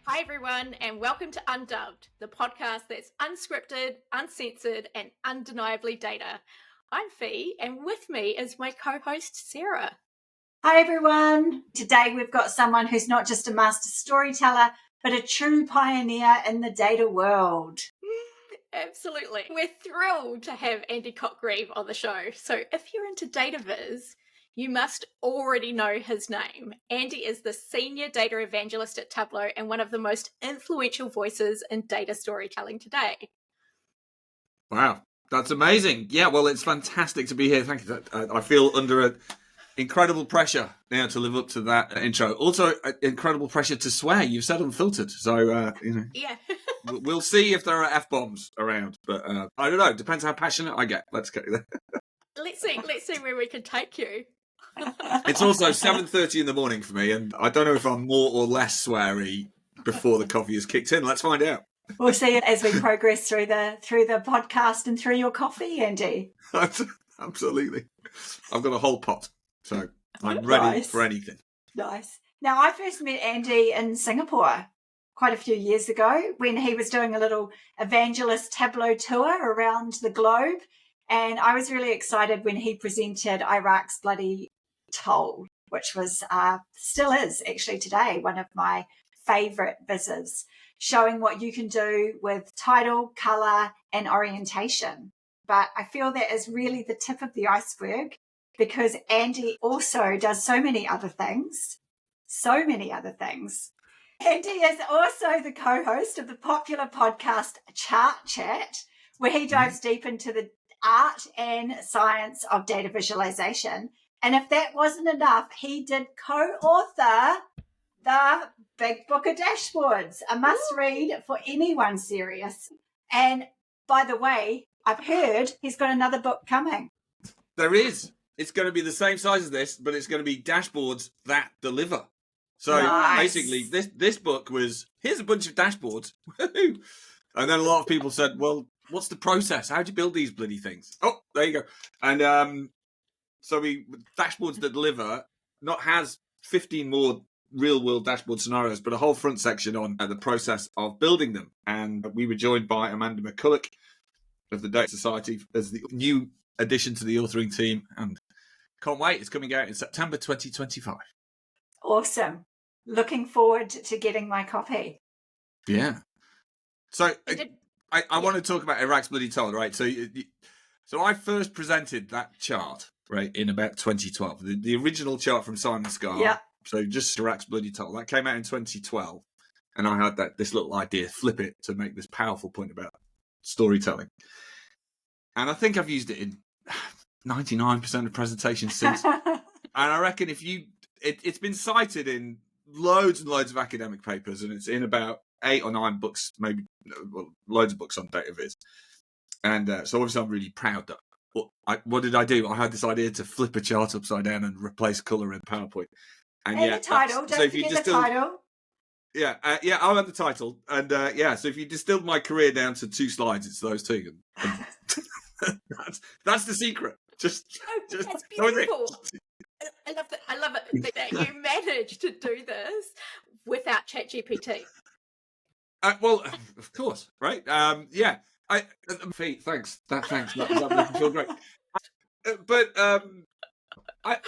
Hi, everyone, and welcome to unDUBBED, the podcast that's unscripted, uncensored, and undeniably data. I'm Fee, and with me is my co-host, Sarah. Hi, everyone. Today we've got someone who's not just a master storyteller, but a true pioneer in the data world. Absolutely. We're thrilled to have Andy Cotgreave on the show. So if you're into Data Viz, you must already know his name. Andy is the Senior Data Evangelist at Tableau and one of the most influential voices in data storytelling today. Wow, that's amazing. Yeah, well, it's fantastic to be here. Thank you. I feel under incredible pressure now to live up to that intro. Also, incredible pressure to swear. You've said unfiltered, so Yeah. We'll see if there are F-bombs around. But I don't know. Depends how passionate I get. Let's go there. Let's see where we can take you. It's also 7:30 in the morning for me, and I don't know if I'm more or less sweary before the coffee has kicked in. Let's find out. We'll see as we progress through the podcast and through your coffee, Andy. Absolutely. I've got a whole pot, so I'm ready for anything. Nice. Now, I first met Andy in Singapore quite a few years ago when he was doing a little Evangelist Tableau tour around the globe. And I was really excited when he presented Iraq's Bloody Toll, which was, still is actually today, one of my favourite vizzes, showing what you can do with title, colour and orientation. But I feel that is really the tip of the iceberg because Andy also does so many other things. Andy is also the co-host of the popular podcast Chart Chat, where he dives deep into the art and science of data visualization. And if that wasn't enough, he did co-author the Big Book of Dashboards, a must-read for anyone serious. And by the way, I've heard he's got another book coming. There is. It's going to be the same size as this, but it's going to be dashboards that deliver. So basically, this book was, here's a bunch of dashboards. Woohoo! And then a lot of people said, well, what's the process? How do you build these bloody things? Oh, there you go. And so dashboards that deliver not has 15 more real-world dashboard scenarios, but a whole front section on the process of building them. And we were joined by Amanda McCulloch of the Data Society as the new addition to the authoring team. And can't wait. It's coming out in September 2025. Awesome. Looking forward to getting my copy. Yeah. So I want to talk about Iraq's Bloody Toll, right? So I first presented that chart, right, in about 2012. The original chart from Simon Scar. Yeah. So just Iraq's Bloody Toll. That came out in 2012. And I had this little idea, flip it to make this powerful point about storytelling. And I think I've used it in 99% of presentations since. And I reckon it's been cited in loads and loads of academic papers, and it's in about 8 or 9 books, maybe loads of books on Data Viz. And so obviously I'm really proud that what did I do? I had this idea to flip a chart upside down and replace colour in PowerPoint. And the title, don't forget the title. Yeah, I had the title. And so if you distilled my career down to 2 slides, it's those 2. And that's the secret. That's beautiful. I love it that you managed to do this without ChatGPT. Well, of course, right? Yeah. Thanks. That makes me feel great. But I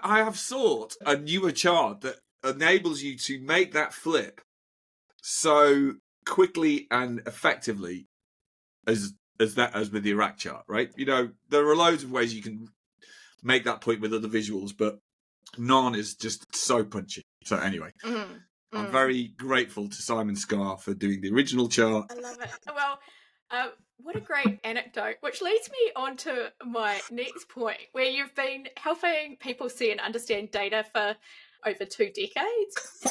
have sought a newer chart that enables you to make that flip so quickly and effectively as with the Iraq chart, right? You know, there are loads of ways you can make that point with other visuals, but none is just so punchy. So anyway, I'm very grateful to Simon Scar for doing the original chart. I love it. Well, what a great anecdote, which leads me on to my next point, where you've been helping people see and understand data for over 2 decades.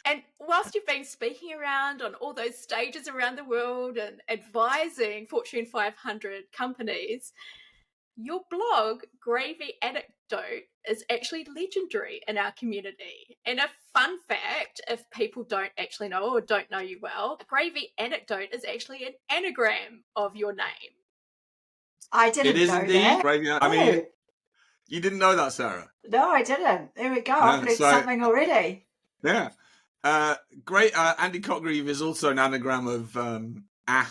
And whilst you've been speaking around on all those stages around the world and advising Fortune 500 companies, your blog, Gravy Anecdote, is actually legendary in our community. And a fun fact, if people don't actually know or don't know you well, Gravy Anecdote is actually an anagram of your name. I didn't know that. It is indeed. Gravy, I mean, you didn't know that, Sarah? No, I didn't. There we go. I've learned something already. Yeah. Great. Andy Cotgreave is also an anagram of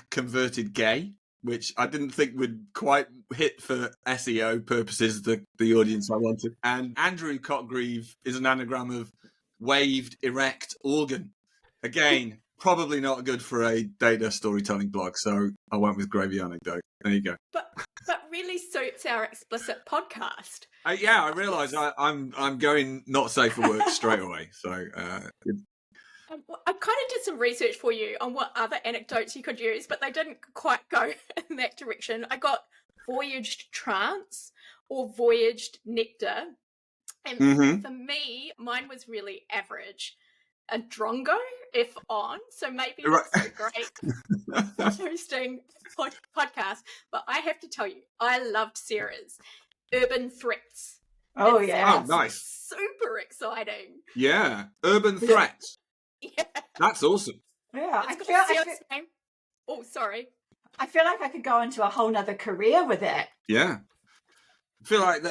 converted gay, which I didn't think would quite hit for SEO purposes the audience I wanted. And Andrew Cotgreave is an anagram of waved erect organ. Again, probably not good for a data storytelling blog, so I went with Gravy Anecdote. There you go. But really suits our explicit podcast. Yeah, I realise I'm going not safe for work straight away. So I kind of did some research for you on what other anecdotes you could use, but they didn't quite go in that direction. I got voyaged trance or voyaged nectar. And for me, mine was really average. A drongo, if on, so maybe not so great for hosting podcast. But I have to tell you, I loved Sarah's Urban Threats. Oh, yeah. Oh, nice. Super exciting. Yeah. Urban Threats. Yeah. That's awesome. Yeah. Oh, sorry. I feel like I could go into a whole nother career with it. Yeah. I feel like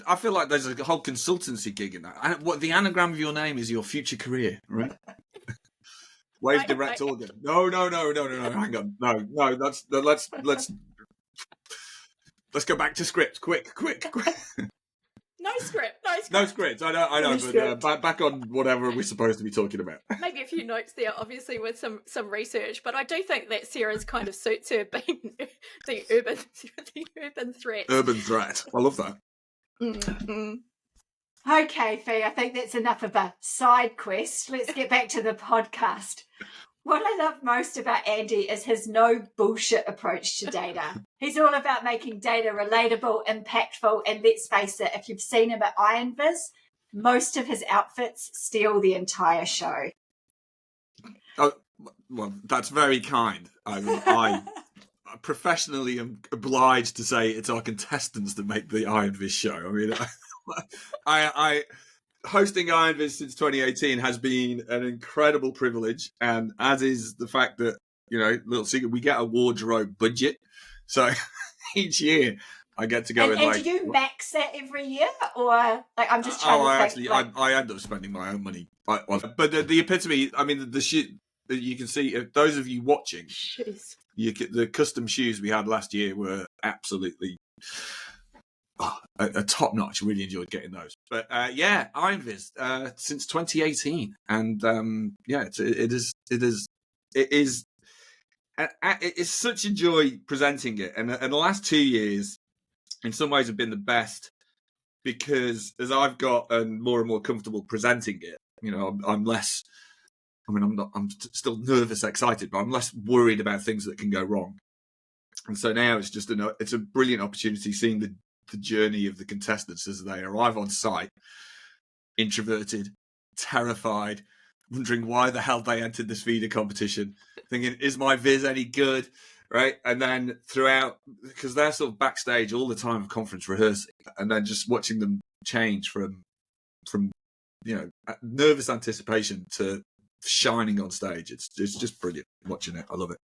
I feel like there's a whole consultancy gig in that. What the anagram of your name is your future career, right? Wave direct organ. No. Hang on. No. Let's go back to script. Quick. No script. No script. I know. But back on whatever we're supposed to be talking about. Maybe a few notes there, obviously, with some research. But I do think that Sarah's kind of suits her being the urban threat. Urban threat. I love that. Mm-hmm. Okay, Fee, I think that's enough of a side quest. Let's get back to the podcast. What I love most about Andy is his no bullshit approach to data. He's all about making data relatable, impactful, and let's face it, if you've seen him at Iron Viz, most of his outfits steal the entire show. Oh, well, that's very kind. I professionally am obliged to say it's our contestants that make the Iron Viz show. I mean, I hosting Iron Viz since 2018 has been an incredible privilege, and as is the fact that, little secret, we get a wardrobe budget, so each year I get to go and do you max that every year, or like I'm just trying to think, I end up spending my own money. But the epitome, I mean, the shit that you can see, those of you watching, the custom shoes we had last year were absolutely a top notch. Really enjoyed getting those. But Iron Viz since 2018, and it's such a joy presenting it. And the last 2 years, in some ways, have been the best because as I've gotten more and more comfortable presenting it, I'm less. I mean, I'm still nervous, excited, but I'm less worried about things that can go wrong. And so now it's just it's a brilliant opportunity seeing the journey of the contestants as they arrive on site, introverted, terrified, wondering why the hell they entered this feeder competition, thinking, is my Viz any good, right? And then throughout, because they're sort of backstage all the time of conference rehearsing, and then just watching them change from nervous anticipation to shining on stage. It's just brilliant watching it. I love it.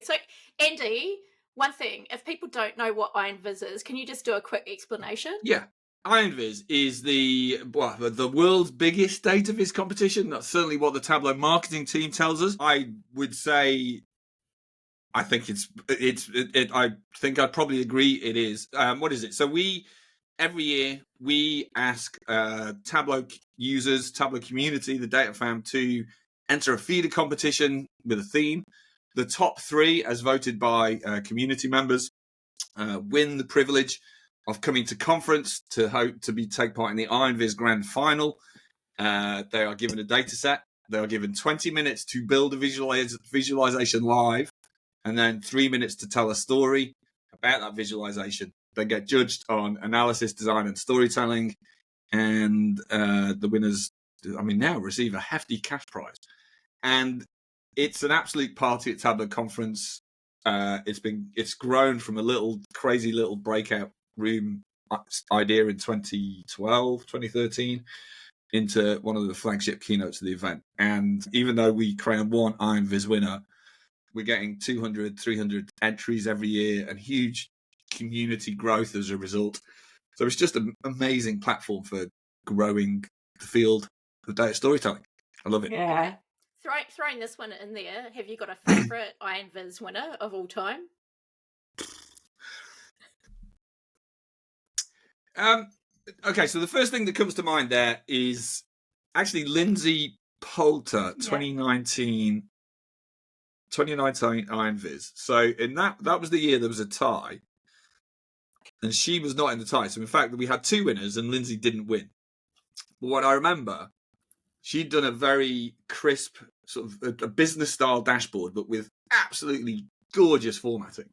So, Andy, one thing, if people don't know what Iron Viz is, can you just do a quick explanation? Yeah. Iron Viz is the world's biggest data viz competition. That's certainly what the Tableau marketing team tells us. I would say, I think I think I'd probably agree it is. What is it? So every year we ask Tableau users, Tableau community, the data fam, to enter a feeder competition with a theme. The top 3, as voted by community members, win the privilege of coming to conference to take part in the Iron Viz Grand Final. They are given a data set. They are given 20 minutes to build a visualization live, and then 3 minutes to tell a story about that visualization. They get judged on analysis, design, and storytelling, and the winners, now receive a hefty cash prize. And it's an absolute party at Tableau Conference. It's grown from a crazy little breakout room idea in 2013 into one of the flagship keynotes of the event. And even though we crown one Iron Viz winner, we're getting 200, 300 entries every year and huge community growth as a result. So it's just an amazing platform for growing the field of data storytelling. I love it. Yeah. Throwing this one in there, have you got a favourite Iron Viz winner of all time? Okay, so the first thing that comes to mind there is actually Lindsay Poulter, 2019 Iron Viz. So in that was the year there was a tie, and she was not in the tie. So in fact, we had two winners, and Lindsay didn't win. But what I remember, she'd done a very crisp sort of a business style dashboard, but with absolutely gorgeous formatting.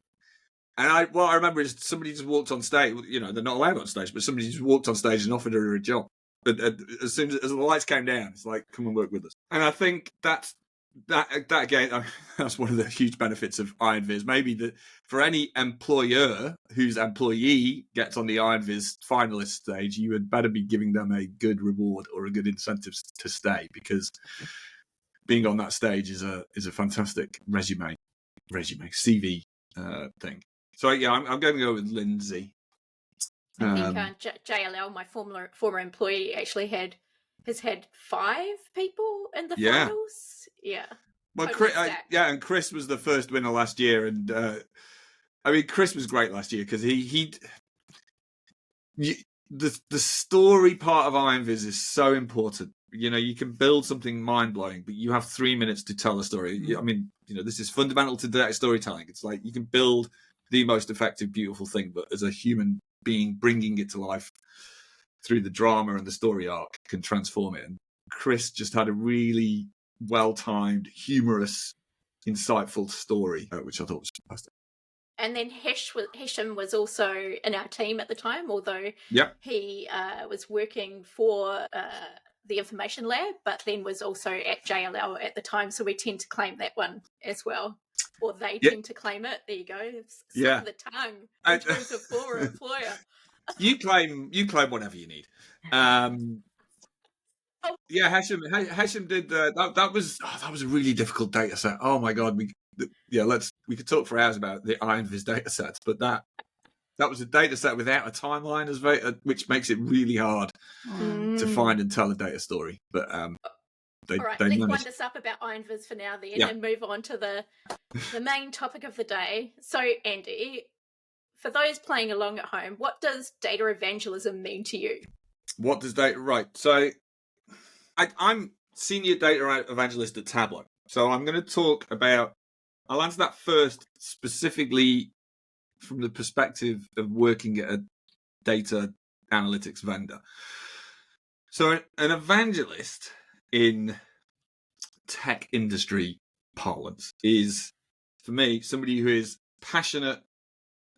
And what I remember is somebody just walked on stage. You know, they're not allowed on stage, but somebody just walked on stage and offered her a job. But as soon as the lights came down, it's like, come and work with us. And I think that again, that's one of the huge benefits of Iron Viz. Maybe that for any employer whose employee gets on the Iron Viz finalist stage, you had better be giving them a good reward or a good incentive to stay, because being on that stage is a fantastic resume CV thing. So yeah, I'm going to go with Lindsay. I think JLL, my former employee, actually has had 5 people in the finals. Yeah. Well, and Chris was the first winner last year, and I mean, Chris was great last year because the story part of Iron Viz is so important. You know, you can build something mind blowing, but you have 3 minutes to tell a story. I mean, you know, this is fundamental to data storytelling. It's like you can build the most effective, beautiful thing, but as a human being, bringing it to life through the drama and the story arc can transform it. And Chris just had a really well-timed, humorous, insightful story, which I thought was fantastic. And then Hesham was also in our team at the time, although he was working for the information lab, but then was also at JLL at the time. So we tend to claim that one as well. Or they tend to claim it. There you go. Slip of the tongue in terms of former employer. You claim whatever you need. Yeah, Hesham did that was a really difficult data set. Oh my god, we could talk for hours about the Iron Viz data sets, but that was a data set without a timeline, which makes it really hard to find and tell a data story. But all right, let's wind this up about Iron Viz for now then, and move on to the main topic of the day. So, Andy, for those playing along at home, what does data evangelism mean to you? What does data... Right, so I'm senior data evangelist at Tableau. So I'm going to talk about... I'll answer that first specifically from the perspective of working at a data analytics vendor. So an evangelist in tech industry parlance is, for me, somebody who is passionate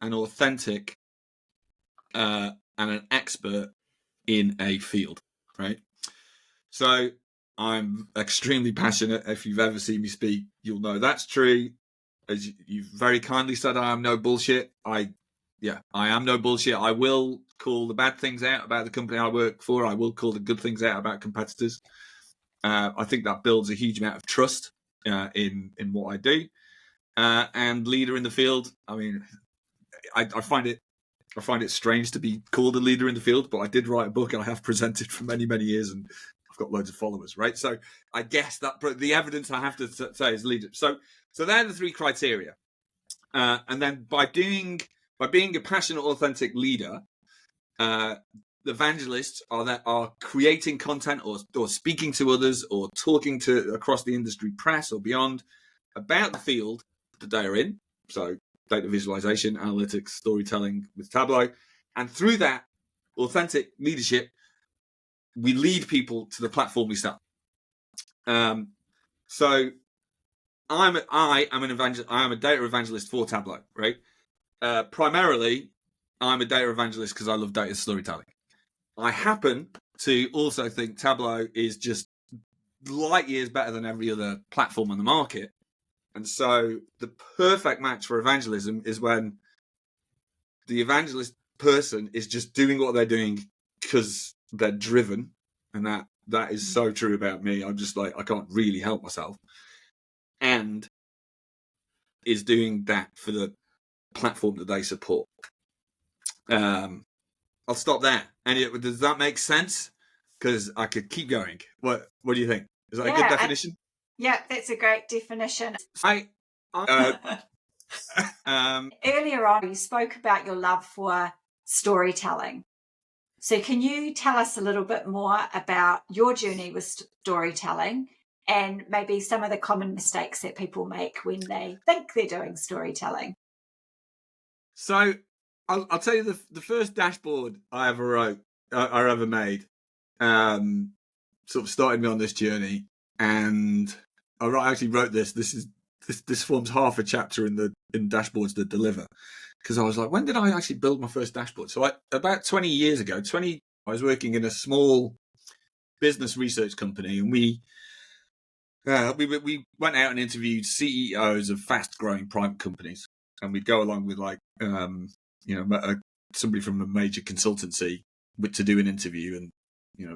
and authentic and an expert in a field, right? So I'm extremely passionate. If you've ever seen me speak, you'll know that's true. As you've very kindly said, I am no bullshit. I am no bullshit. I will call the bad things out about the company I work for. I will call the good things out about competitors. I think that builds a huge amount of trust in what I do. And leader in the field. I mean, I find it strange to be called a leader in the field, but I did write a book and I have presented for many, many years, and I've got loads of followers, right? So I guess that the evidence I have to say is leader. So they're the 3 criteria. And then by being a passionate, authentic leader, the evangelists are creating content or speaking to others or talking to across the industry press or beyond about the field that they're in. So data visualization, analytics, storytelling with Tableau. And through that authentic leadership, we lead people to the platform we sell. So I am a data evangelist for Tableau, right? Primarily, I'm a data evangelist because I love data storytelling. I happen to also think Tableau is just light years better than every other platform on the market. And so the perfect match for evangelism is when the evangelist person is just doing what they're doing because they're driven. And that is so true about me. I'm just like, I can't really help myself. And is doing that for the platform that they support. I'll stop there. And does that make sense? Because I could keep going. What do you think? Is that a good definition? Yeah, that's a great definition. Earlier on, you spoke about your love for storytelling. So can you tell us a little bit more about your journey with storytelling and maybe some of the common mistakes that people make when they think they're doing storytelling? So I'll tell you the first dashboard I ever made sort of started me on this journey, and I actually wrote this. This forms half a chapter in dashboards that deliver, because I was like, when did I actually build my first dashboard? So about 20 years ago, I was working in a small business research company, and we went out and interviewed CEOs of fast-growing private companies, and we'd go along with somebody from a major consultancy to do an interview, and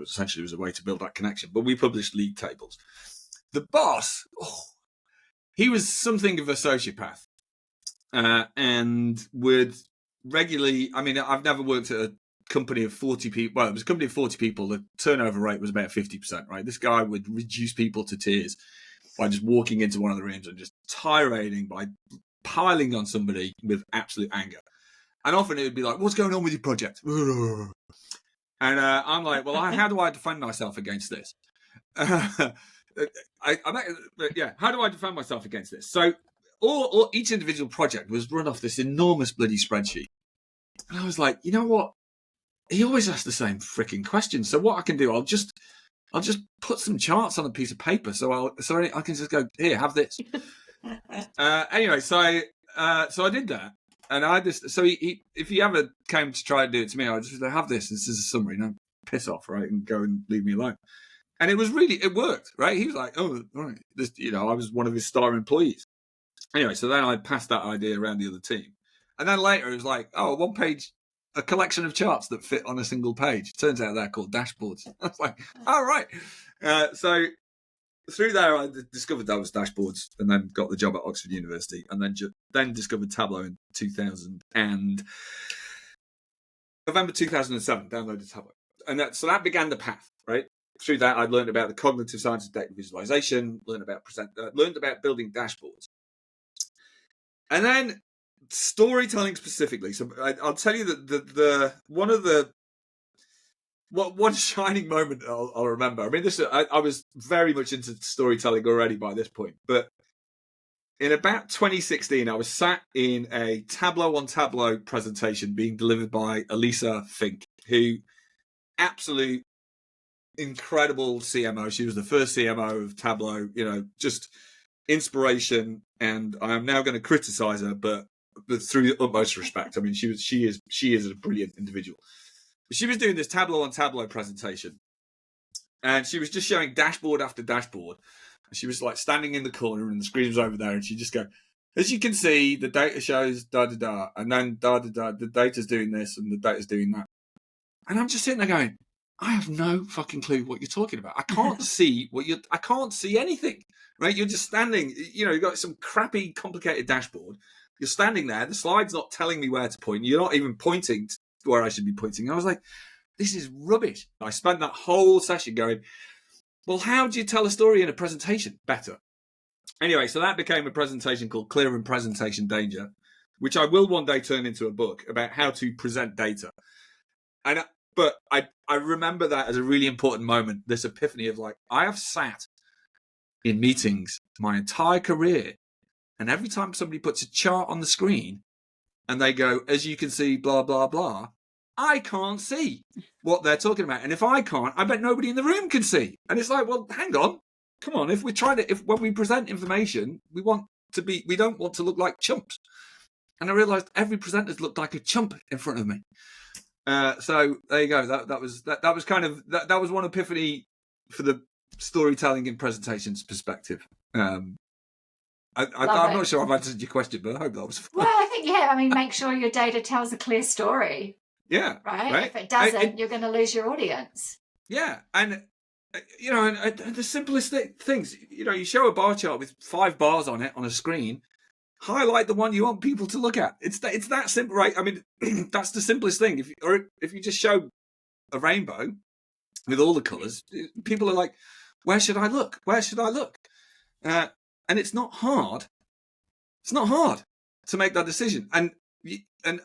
essentially it was a way to build that connection. But we published league tables. The boss, he was something of a sociopath, and would regularly. I mean, I've never worked at a company of 40 people. Well, it was a company of 40 people. The turnover rate was about 50%. Right, this guy would reduce people to tears by just walking into one of the rooms and just tirading by piling on somebody with absolute anger. And often it would be like, "What's going on with your project?" And I'm like, "Well, how do I defend myself against this?" How do I defend myself against this? So each individual project was run off this enormous bloody spreadsheet. And I was like, you know what? He always asks the same freaking question. So what I can do, I'll just put some charts on a piece of paper. So I can just go, here, have this. Anyway, so I did that. And if he ever came to try and do it to me, I'd just have this. This is a summary. No, piss off, right? And go and leave me alone. And it worked, right? He was like, oh, right. I was one of his star employees. Anyway, so then I passed that idea around the other team. And then later it was like, oh, one page, a collection of charts that fit on a single page. Turns out they're called dashboards. I was like, all right. So through there, I discovered that was dashboards, and then got the job at Oxford University, and then discovered Tableau in 2000 and November 2007, downloaded Tableau. And that began the path, right? Through that, I learned about the cognitive science of data visualization, learned about building dashboards. And then storytelling specifically. So I'll tell you that one shining moment I'll remember. I mean, I was very much into storytelling already by this point, but in about 2016, I was sat in a Tableau on Tableau presentation being delivered by Elisa Fink, who absolute incredible CMO. She was the first CMO of Tableau, just inspiration. And I am now going to criticize her, but through the utmost respect. I mean, she is a brilliant individual. She was doing this Tableau on Tableau presentation, and she was just showing dashboard after dashboard. And she was like standing in the corner, and the screen was over there, and she just go, as you can see, the data shows da da da, and then da da da, the data's doing this, and the data's doing that. And I'm just sitting there going, I have no fucking clue what you're talking about. I can't see I can't see anything, right? You're just standing, you've got some crappy, complicated dashboard. You're standing there. The slide's not telling me where to point. You're not even pointing to where I should be pointing. I was like, this is rubbish. I spent that whole session going, well, how do you tell a story in a presentation better? Anyway, so that became a presentation called Clear and Presentation Danger, which I will one day turn into a book about how to present data. But I remember that as a really important moment, this epiphany of like, I have sat in meetings my entire career, and every time somebody puts a chart on the screen and they go, as you can see, blah, blah, blah, I can't see what they're talking about. And if I can't, I bet nobody in the room can see. And it's like, well, hang on. Come on. If when we present information, we don't want to look like chumps. And I realized every presenter's looked like a chump in front of me. So there you go. That was one epiphany for the storytelling in presentations perspective. I'm not sure I've answered your question, but I hope that was fun. Well, I think, yeah. I mean, make sure your data tells a clear story. Yeah. Right? If it doesn't, you're going to lose your audience. Yeah. And, and the simplest things, you show a bar chart with 5 bars on it on a screen, highlight the one you want people to look at. It's that simple, right? I mean, that's the simplest thing. If you just show a rainbow with all the colours, people are like, Where should I look? Where should I look? And it's not hard. It's not hard to make that decision. And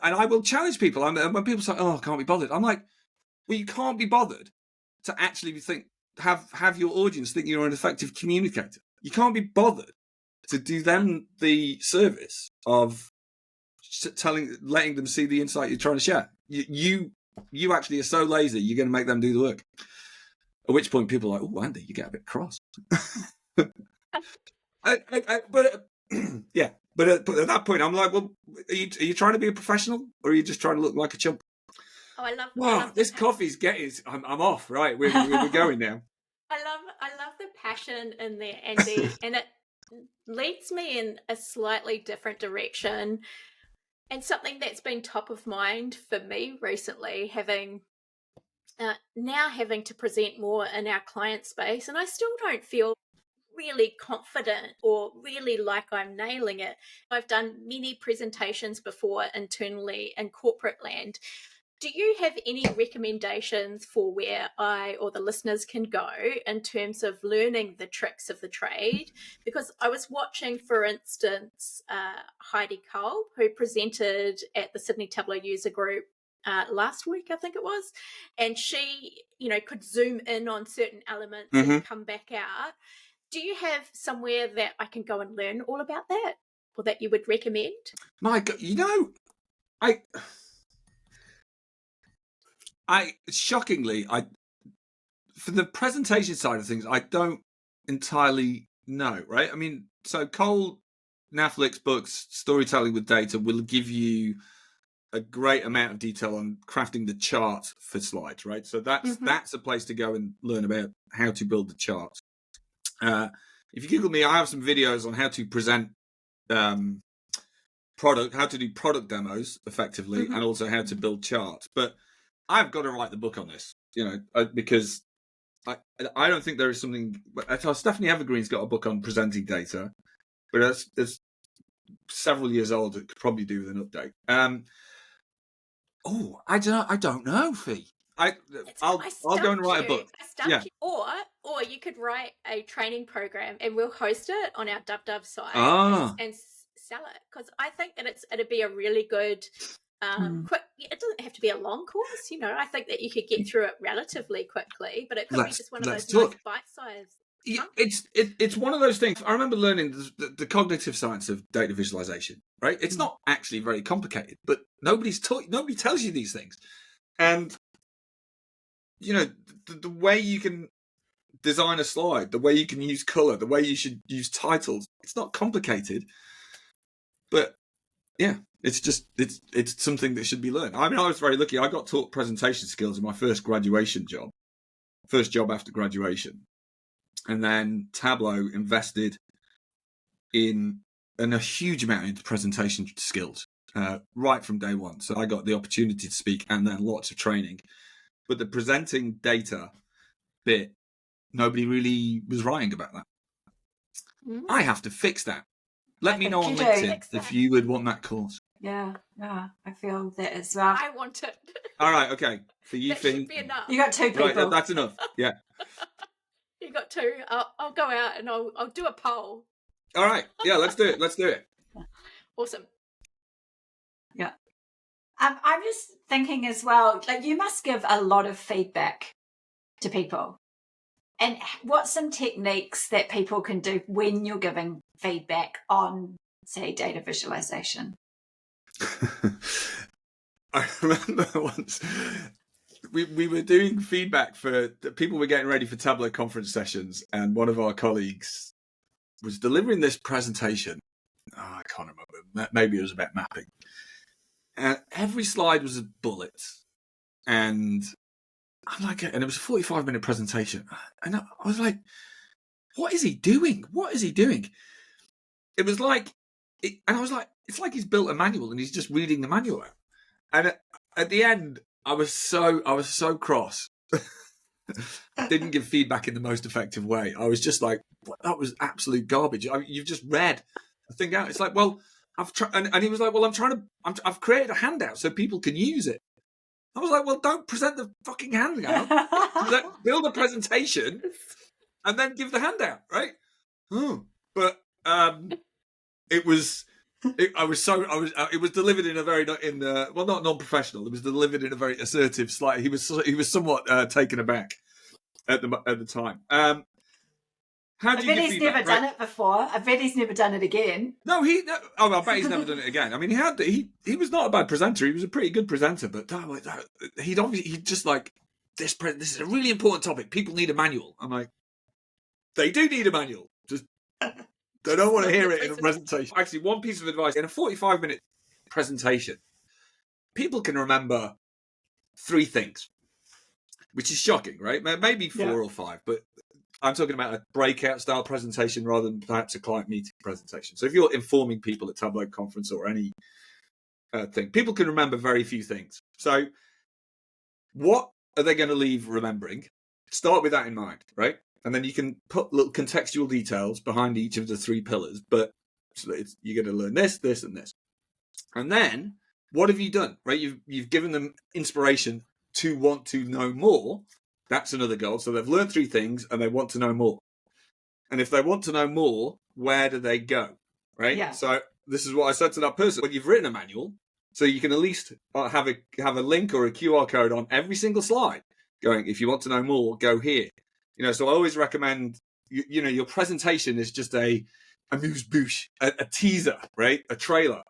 I will challenge people. When people say, "Oh, I can't be bothered," I'm like, "Well, you can't be bothered to actually have your audience think you're an effective communicator. You can't be bothered to do them the service of letting them see the insight you're trying to share. You actually are so lazy, you're going to make them do the work." At which point people are like, "Oh, Andy, you get a bit cross." But at that point, I'm like, "Well, are you trying to be a professional, or are you just trying to look like a chump?" Oh, I love. Wow, I love this coffee's getting. I'm off. Right, we're going now. I love the passion in there, Andy, and it leads me in a slightly different direction, and something that's been top of mind for me recently, having to present more in our client space, and I still don't feel really confident or really like I'm nailing it. I've done many presentations before internally in corporate land. Do you have any recommendations for where I or the listeners can go in terms of learning the tricks of the trade? Because I was watching, for instance, Heidi Cole, who presented at the Sydney Tableau user group last week, I think it was, and she, could zoom in on certain elements and come back out. Do you have somewhere that I can go and learn all about that, or that you would recommend? My God, I shockingly, for the presentation side of things, I don't entirely know, right? I mean, so Cole Knaflich's books, Storytelling with Data, will give you a great amount of detail on crafting the chart for slides, right? So that's a place to go and learn about how to build the chart. If you Google me, I have some videos on how to present how to do product demos effectively, and also how to build charts. But I've got to write the book on this, because I don't think there is something. Stephanie Evergreen's got a book on presenting data, but it's several years old. It could probably do with an update. I don't know, Fee. I'll go and write a book. You. Or you could write a training program and we'll host it on our DubDub site and sell it, because I think that it'd be a really good quick. It doesn't have to be a long course, I think that you could get through it relatively quickly, but it could be just one of those nice bite-sized. Yeah, it's one of those things. I remember learning the cognitive science of data visualization. Right, it's not actually very complicated, but nobody tells you these things, and the way you can design a slide, the way you can use color, the way you should use titles. It's not complicated, but yeah, it's something that should be learned. I mean, I was very lucky. I got taught presentation skills in my first job after graduation. And then Tableau invested in a huge amount into presentation skills right from day one. So I got the opportunity to speak and then lots of training. But the presenting data bit, nobody really was writing about that. I have to fix that. Let me know on LinkedIn if you would want that course. Yeah, I feel that as well. I want it. All right, okay. For you, that should be enough. You got 2 people. Right, that's enough. Yeah. You got 2. I'll go out and I'll do a poll. All right. Yeah, let's do it. Awesome. Yeah. I'm just thinking as well, like, you must give a lot of feedback to people. And what's some techniques that people can do when you're giving feedback on, say, data visualization? I remember once we were doing feedback for people were getting ready for Tableau conference sessions, and one of our colleagues was delivering this presentation. I can't remember. Maybe it was about mapping. And every slide was a bullet. And I'm like, and it was a 45-minute presentation. And I was like, what is he doing? It was like, and I was like, it's like he's built a manual and he's just reading the manual out. And at the end, I was so cross. I didn't give feedback in the most effective way. I was just like, that was absolute garbage. You've just read the thing out. It's like, well, I've tried, and he was like, well, I've created a handout so people can use it. I was like, well, don't present the fucking handout. Build a presentation and then give the handout, right? But it was delivered in a very well, not non-professional. It was delivered in a very assertive, slight. He was somewhat taken aback at the time. How do you give feedback? Never done it before. I bet he's never done it again. No, I bet he's never done it again. I mean, he was not a bad presenter. He was a pretty good presenter, but he'd just like this is a really important topic. People need a manual. I'm like, they do need a manual. Just they don't want to hear it in a presentation. Actually, one piece of advice in a 45-minute presentation, people can remember 3 things, which is shocking, right? Maybe 4 or 5, but I'm talking about a breakout style presentation rather than perhaps a client meeting presentation. So if you're informing people at Tableau conference or any thing, people can remember very few things. So what are they going to leave remembering? Start with that in mind, right? And then you can put little contextual details behind each of the 3 pillars, but you're going to learn this, this, and this. And then what have you done, right? You've given them inspiration to want to know more. That's another goal. So they've learned 3 things and they want to know more. And if they want to know more, where do they go, right? Yeah. So this is what I said to that person. When you've written a manual, so you can at least have a link or a QR code on every single slide going, if you want to know more, go here. So I always recommend, your presentation is just a amuse-bouche, a teaser, right? A trailer.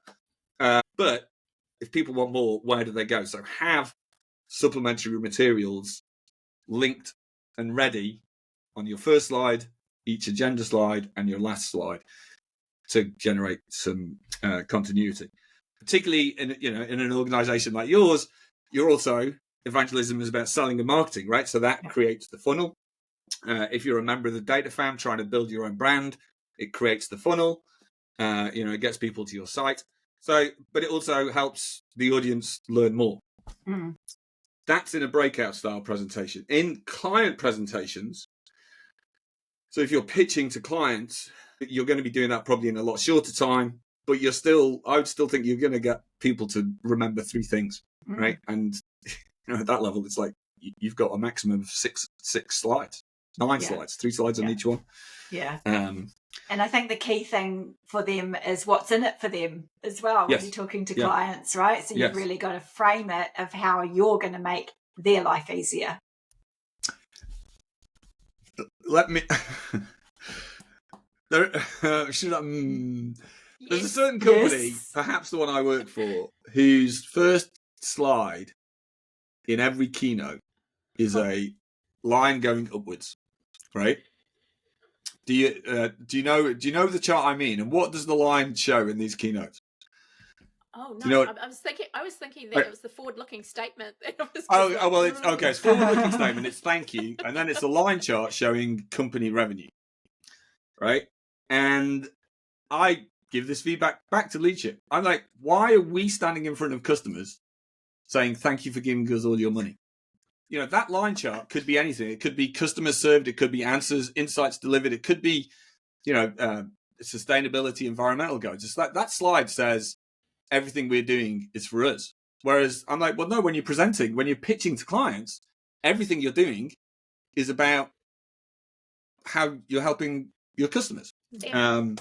But if people want more, where do they go? So have supplementary materials linked and ready on your first slide, each agenda slide, and your last slide to generate some continuity. Particularly in an organization like yours, you're also, evangelism is about selling and marketing, right? So that creates the funnel. If you're a member of the Data Fam trying to build your own brand, it creates the funnel. It gets people to your site. So, but it also helps the audience learn more. Mm. That's in a breakout style presentation. In client presentations, so if you're pitching to clients, you're going to be doing that probably in a lot shorter time, but I would still think you're going to get people to remember 3 things, right? And at that level, it's like you've got a maximum of 6 slides, 9 slides, 3 slides on each one. Yeah. And I think the key thing for them is what's in it for them as well when you're talking to clients, right? So you've really got to frame it of how you're going to make their life easier. Let me... There's a certain company, perhaps the one I work for, whose first slide in every keynote is a line going upwards, right? Do you know the chart I mean? And what does the line show in these keynotes? Oh no, I was thinking that it was the forward-looking statement. It's forward-looking statement. It's thank you, and then it's a line chart showing company revenue, right? And I give this feedback back to leadership. I'm like, why are we standing in front of customers saying thank you for giving us all your money? That line chart could be anything. It could be customers served. It could be answers, insights delivered. It could be, sustainability, environmental goals. It's like that slide says everything we're doing is for us. Whereas I'm like, well, no, when you're pitching to clients, everything you're doing is about how you're helping your customers. Yeah.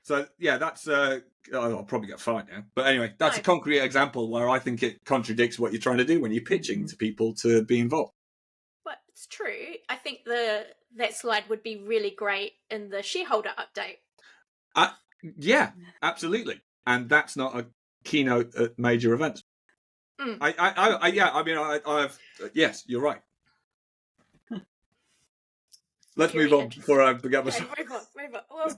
That's I'll probably get fined now. But anyway, that's a concrete example where I think it contradicts what you're trying to do when you're pitching to people to be involved. But it's true. I think that slide would be really great in the shareholder update. Yeah, absolutely. And that's not a keynote at major events. Yes, you're right. Let's move on before I forget myself. Move on.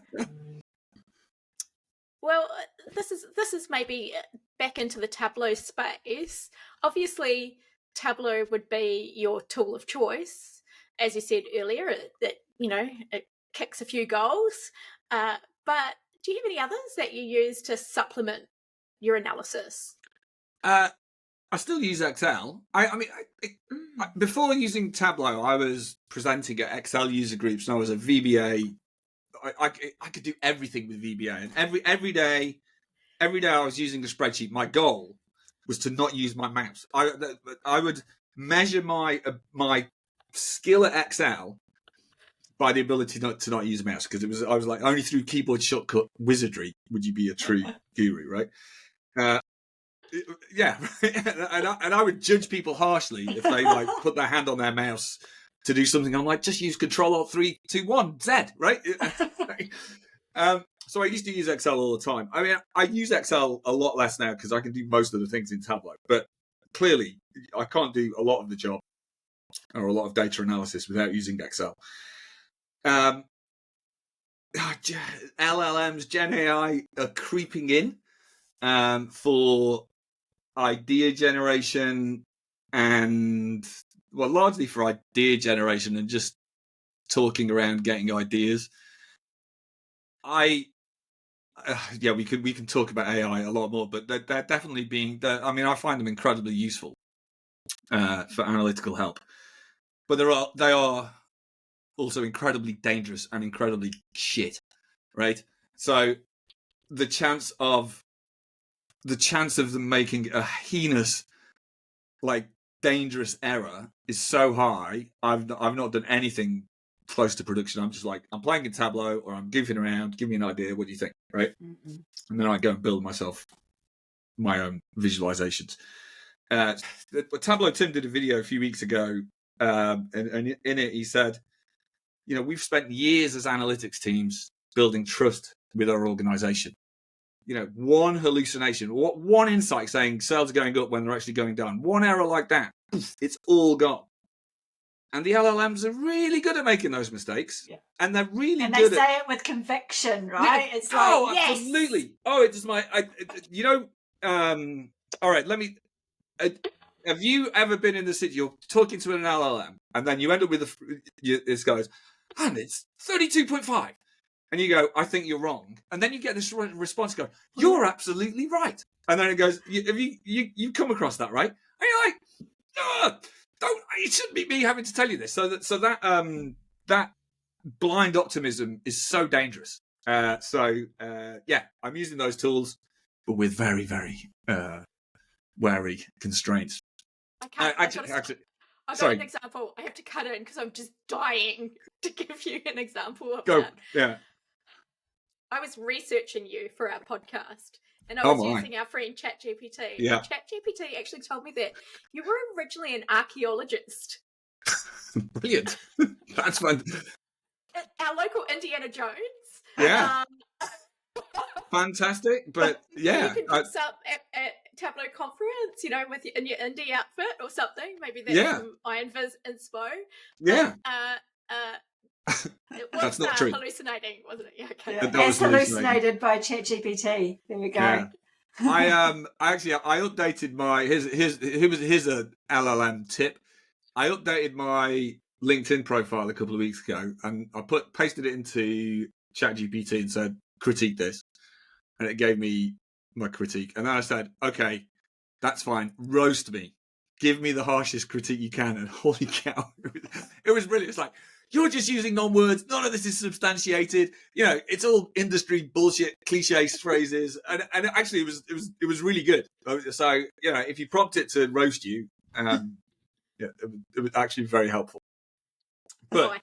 Well, this is maybe back into the Tableau space. Obviously, Tableau would be your tool of choice, as you said earlier. It kicks a few goals. But do you have any others that you use to supplement your analysis? I still use Excel. Before using Tableau, I was presenting at Excel user groups, and I was a VBA. I could do everything with VBA, and every day I was using a spreadsheet. My goal was to not use my mouse. I would measure my skill at Excel by the ability to not use a mouse, because I was like, only through keyboard shortcut wizardry would you be a true guru, right? Yeah, and I would judge people harshly if they like put their hand on their mouse to do something. I'm like, just use Control Alt 3 2 1 Z, right? So I used to use Excel all the time. I mean, I use Excel a lot less now because I can do most of the things in Tableau. But clearly, I can't do a lot of the job or a lot of data analysis without using Excel. LLMs, Gen AI are creeping in for idea generation and, well, largely for idea generation and just talking around getting ideas. We can talk about AI a lot more, but they're definitely I find them incredibly useful for analytical help. But they are also incredibly dangerous and incredibly shit, right? So the chance of them making a heinous, like, dangerous error is so high. I've not done anything close to production. I'm just like, I'm playing in Tableau or I'm goofing around. Give me an idea. What do you think? Right? Mm-hmm. And then I go and build myself my own visualizations. Tableau Tim did a video a few weeks ago, and in it he said, we've spent years as analytics teams building trust with our organization. One hallucination, one insight saying sales are going up when they're actually going down, one error like that, it's all gone. And the LLMs are really good at making those mistakes. Yeah. And they're really good at... And they say it with conviction, right? Yeah. It's like, yes! Absolutely. Oh, it's my... all right, let me... have you ever been in the city, you're talking to an LLM, and then you end up with this goes, and it's 32.5. And you go, I think you're wrong. And then you get this response going, you're absolutely right. And then it goes, you've come across that, right? And you're like, it shouldn't be me having to tell you this. So that blind optimism is so dangerous. I'm using those tools, but with very, very wary constraints. I've got an example. I have to cut in because I'm just dying to give you an example of that. Yeah. I was researching you for our podcast, and I was using our friend ChatGPT. Yeah. ChatGPT actually told me that you were originally an archaeologist. Brilliant. That's fun. Our local Indiana Jones. Yeah. Fantastic, but yeah. You can dress up at Tableau conference, in your indie outfit or something. Maybe that's some Iron Viz inspo. Yeah. It was that's not true. Hallucinating, wasn't it? Yeah, okay. Yeah. It's hallucinated by ChatGPT. There we go. Yeah. I updated my here's a LLM tip. I updated my LinkedIn profile a couple of weeks ago, and I pasted it into ChatGPT and said, critique this, and it gave me my critique. And then I said, okay, that's fine. Roast me. Give me the harshest critique you can. And holy cow, it was brilliant. It's like, you're just using non-words. None of this is substantiated. It's all industry bullshit, cliches, phrases, and actually it was really good. So if you prompt it to roast you, it was actually very helpful. But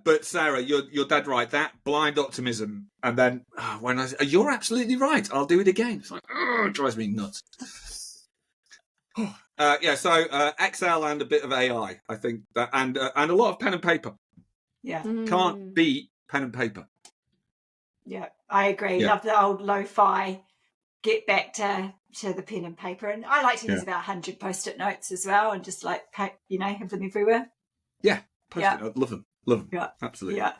but Sarah, you're dead right. That blind optimism, and then when I say, you're absolutely right, I'll do it again. It's like, it drives me nuts. So Excel and a bit of AI, I think, that, and a lot of pen and paper. Yeah, can't beat pen and paper. Yeah, I agree. Love the old lo-fi. Get back to the pen and paper, and I like to use about 100 post-it notes as well, and just like have them everywhere. Yeah, post-it notes, love them. Yeah, absolutely. Yeah.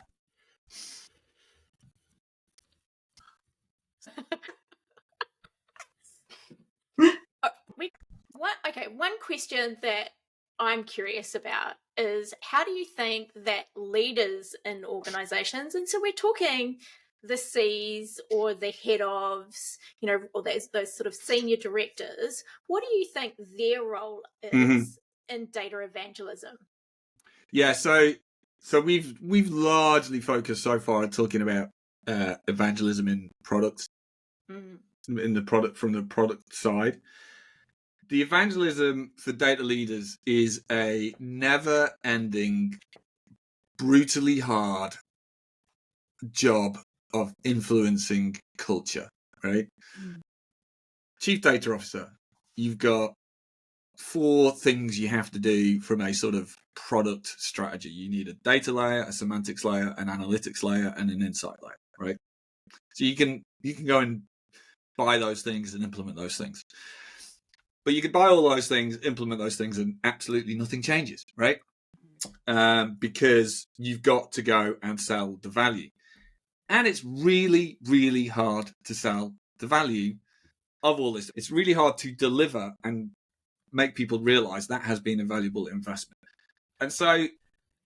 One question that I'm curious about is, how do you think that leaders in organizations, and so we're talking the Cs or the head ofs, or those sort of senior directors, what do you think their role is in data evangelism? Yeah, so we've largely focused so far on talking about evangelism in products, in the product, from the product side. The evangelism for data leaders is a never-ending brutally hard job of influencing culture, right? Chief Data Officer, you've got 4 things you have to do from a sort of product strategy. You need a data layer, a semantics layer, an analytics layer, and an insight layer, right? So you can go and buy those things and implement those things. But you could buy all those things, implement those things, and absolutely nothing changes, right? Because you've got to go and sell the value. And it's really, really hard to sell the value of all this. It's really hard to deliver and make people realize that has been a valuable investment. And so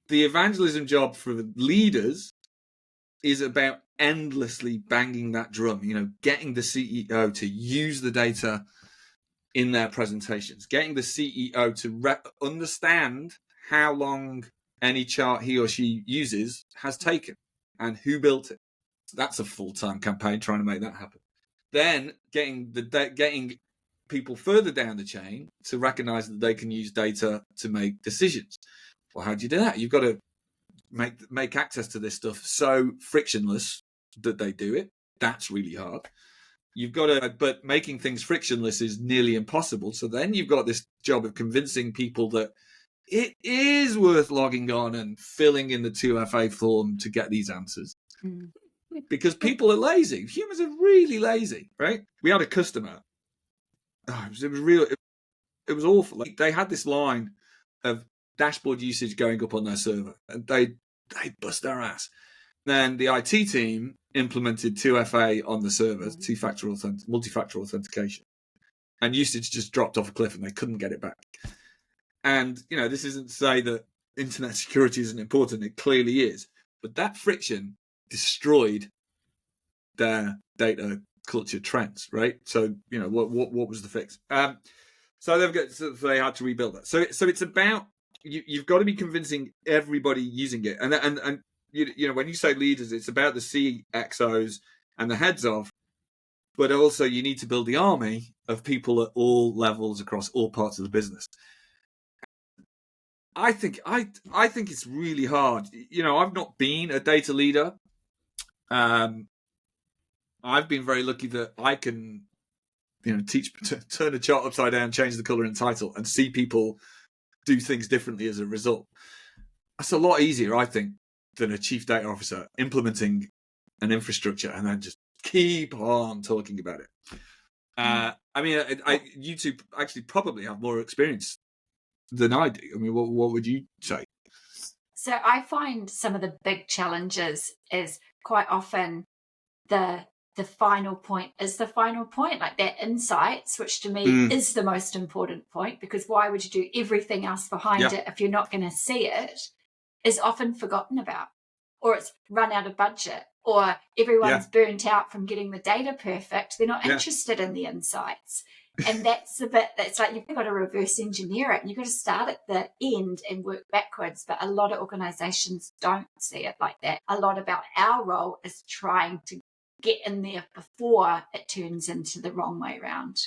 the evangelism job for the leaders is about endlessly banging that drum, getting the CEO to use the data in their presentations, getting the CEO to understand how long any chart he or she uses has taken and who built it. That's a full-time campaign trying to make that happen. Then getting people further down the chain to recognize that they can use data to make decisions. Well, how do you do that? You've got to make access to this stuff so frictionless that they do it. That's really hard. But making things frictionless is nearly impossible. So then you've got this job of convincing people that it is worth logging on and filling in the 2FA form to get these answers. Because people are lazy. Humans are really lazy, right? We had a customer. It was real. It was awful. Like, they had this line of dashboard usage going up on their server, and they bust their ass. Then the IT team implemented 2FA on the servers, multi-factor authentication, and usage just dropped off a cliff, and they couldn't get it back. And this isn't to say that internet security isn't important. It clearly is, but that friction destroyed their data culture trends, right? So what was the fix? So they had to rebuild that. So it's about you've got to be convincing everybody using it, and when you say leaders, it's about the CXOs and the heads of, but also you need to build the army of people at all levels across all parts of the business. I think it's really hard. I've not been a data leader. I've been very lucky that I can, turn a chart upside down, change the color and title, and see people do things differently as a result. That's a lot easier, I think, than a chief data officer implementing an infrastructure and then just keep on talking about it. You two actually probably have more experience than I do. I mean, what would you say? So I find some of the big challenges is quite often the final point is the final point, like that insights, which to me is the most important point, because why would you do everything else behind it if you're not going to see it, is often forgotten about, or it's run out of budget, or everyone's burnt out from getting the data perfect. They're not interested in the insights. And that's the bit that's like you've got to reverse engineer it, and you've got to start at the end and work backwards. But a lot of organizations don't see it like that. A lot about our role is trying to get in there before it turns into the wrong way around.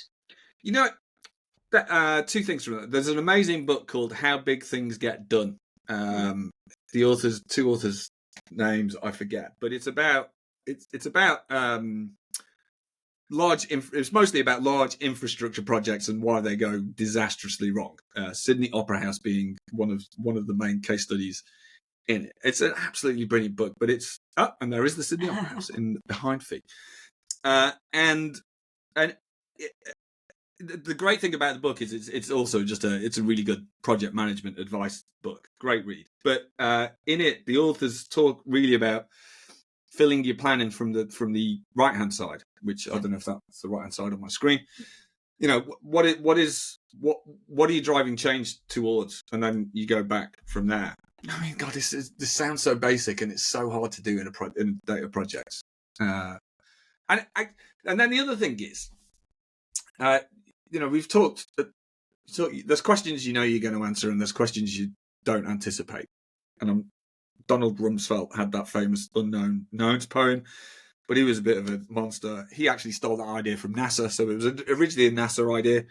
Two things from that. There's an amazing book called How Big Things Get Done. The two authors' names I forget, but it's about it's mostly about large infrastructure projects and why they go disastrously wrong. Sydney Opera House being one of the main case studies in it. It's an absolutely brilliant book, but and there is the Sydney Opera House in behind feet. The great thing about the book is it's also just it's a really good project management advice book. Great read. But in it, the authors talk really about filling your planning from the right hand side, which I don't know if that's the right hand side on my screen. What are you driving change towards, and then you go back from there. I mean, God, this sounds so basic, and it's so hard to do in data projects. And then the other thing is, we've talked. So there's questions you're going to answer, and there's questions you don't anticipate. And Donald Rumsfeld had that famous Unknown Knowns poem, but he was a bit of a monster. He actually stole that idea from NASA, so it was originally a NASA idea.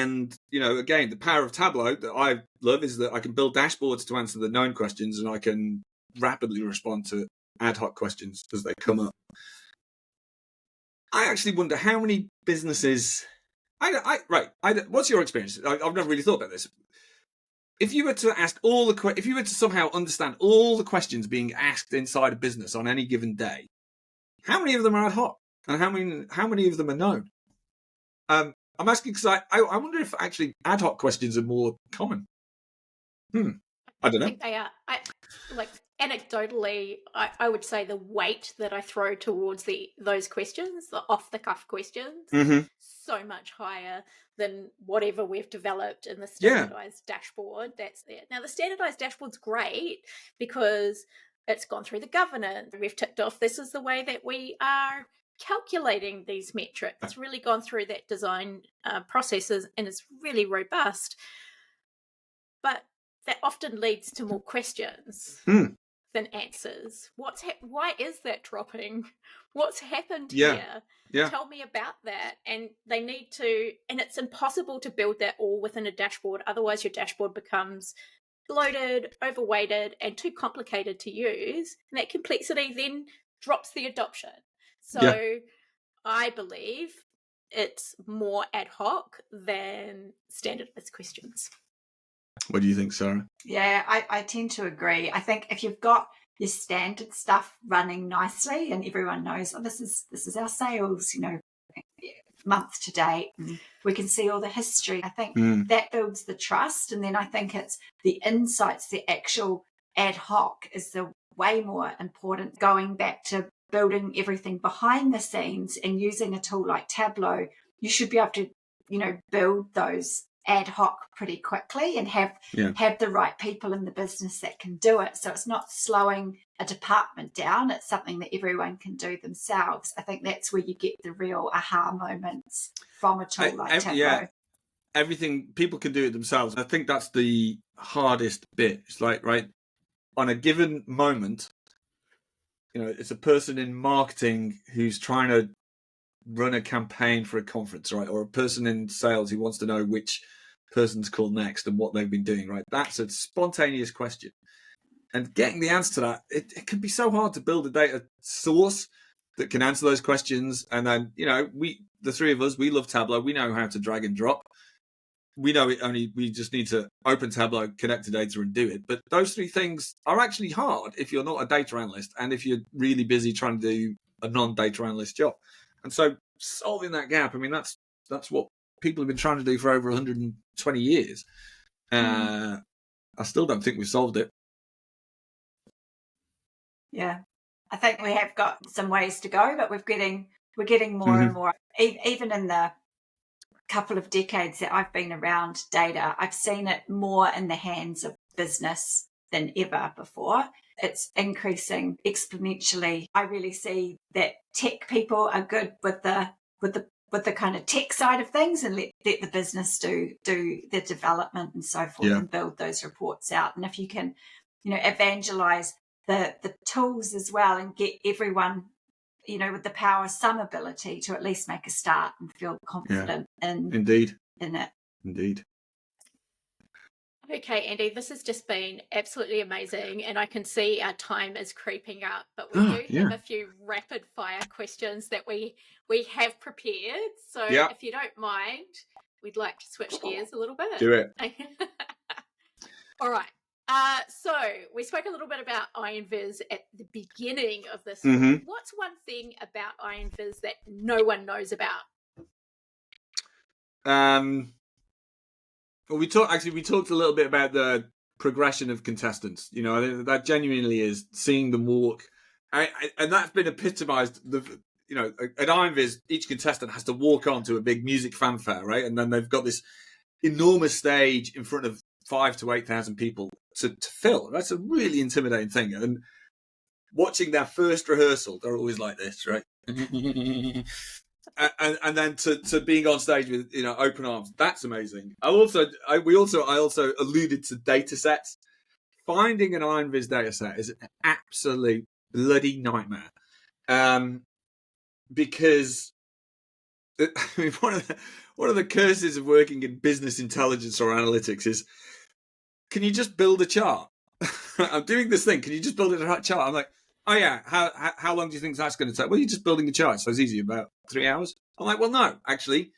And, again, the power of Tableau that I love is that I can build dashboards to answer the known questions, and I can rapidly respond to ad hoc questions as they come up. I actually wonder how many businesses... what's your experience? I've never really thought about this. If you were to ask if you were to somehow understand all the questions being asked inside a business on any given day, how many of them are ad hoc, and how many of them are known? I'm asking because I wonder if actually ad hoc questions are more common. I don't know. I think they are. Anecdotally, I would say the weight that I throw towards those questions, the off-the-cuff questions, so much higher than whatever we've developed in the standardized dashboard that's there. Now, the standardized dashboard's great because it's gone through the governance. We've ticked off this is the way that we are calculating these metrics. It's really gone through that design processes, and it's really robust. But that often leads to more questions than answers. Why is that dropping? What's happened here? Yeah. Tell me about that. And they need to, and it's impossible to build that all within a dashboard. Otherwise, your dashboard becomes bloated, overweighted, and too complicated to use. And that complexity then drops the adoption. So I believe it's more ad hoc than standardized questions. What do you think, Sarah? Yeah, I tend to agree. I think if you've got your standard stuff running nicely and everyone knows, this is our sales, month to date, and we can see all the history. I think that builds the trust, and then I think it's the insights, the actual ad hoc is the way more important. Going back to building everything behind the scenes and using a tool like Tableau, you should be able to, build those ad hoc pretty quickly and have the right people in the business that can do it. So it's not slowing a department down. It's something that everyone can do themselves. I think that's where you get the real aha moments from a tool like Tableau. Yeah, everything, people can do it themselves. I think that's the hardest bit. It's like, right, on a given moment, it's a person in marketing who's trying to run a campaign for a conference, right? Or a person in sales who wants to know which person's called next and what they've been doing, right? That's a spontaneous question. And getting the answer to that, it can be so hard to build a data source that can answer those questions. And then, the three of us, we love Tableau. We know how to drag and drop. We know we just need to open Tableau, connect to data and do it. But those three things are actually hard if you're not a data analyst and if you're really busy trying to do a non-data analyst job. And so solving that gap, that's what people have been trying to do for over 120 years. I still don't think we've solved it. Yeah, I think we have got some ways to go, but we're getting more and more. Even in the couple of decades that I've been around data, I've seen it more in the hands of business than ever before. It's increasing exponentially. I really see that tech people are good with the kind of tech side of things, and let the business do the development and so forth, and build those reports out. And if you can, evangelize the tools as well, and get everyone, with the power, some ability to at least make a start and feel confident in it. Indeed. Okay, Andy, this has just been absolutely amazing, and I can see our time is creeping up, but we do have a few rapid fire questions that we have prepared. So if you don't mind, we'd like to switch gears a little bit. Do it. All right. So we spoke a little bit about Iron Viz at the beginning of this. What's one thing about Iron Viz that no one knows about? Well, we talked a little bit about the progression of contestants. I think that genuinely is seeing them walk, and that's been epitomised. At Iron Viz, each contestant has to walk onto a big music fanfare, right? And then they've got this enormous stage in front of 5,000 to 8,000 people to fill. That's a really intimidating thing. And watching their first rehearsal, they're always like this, right? And then to being on stage with open arms, that's amazing. I also alluded to data sets. Finding an Iron Viz data set is an absolute bloody nightmare, because I mean, one of the curses of working in business intelligence or analytics is, can you just build a chart? I'm doing this thing. Can you just build a chart? I'm like, oh yeah. How long do you think that's going to take? Well, you're just building a chart, so it's easy, about 3 hours. I'm like, well, no, actually,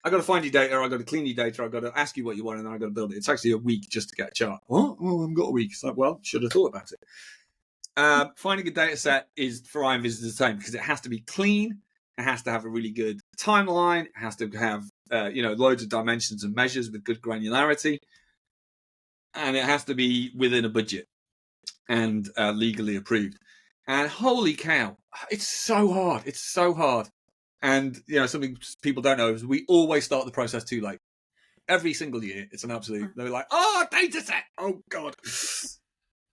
I got to find your data. I got to clean your data. I got to ask you what you want, and then I got to build it. It's actually a week just to get a chart. What? Oh, I've got a week. It's like, well, should have thought about it. Finding a data set is for Iron Viz the same, because it has to be clean. It has to have a really good timeline. It has to have loads of dimensions and measures with good granularity, and it has to be within a budget and legally approved. And holy cow, it's so hard. It's so hard. And something people don't know is we always start the process too late. Every single year, it's an absolute. They're like, oh, data set. Oh God.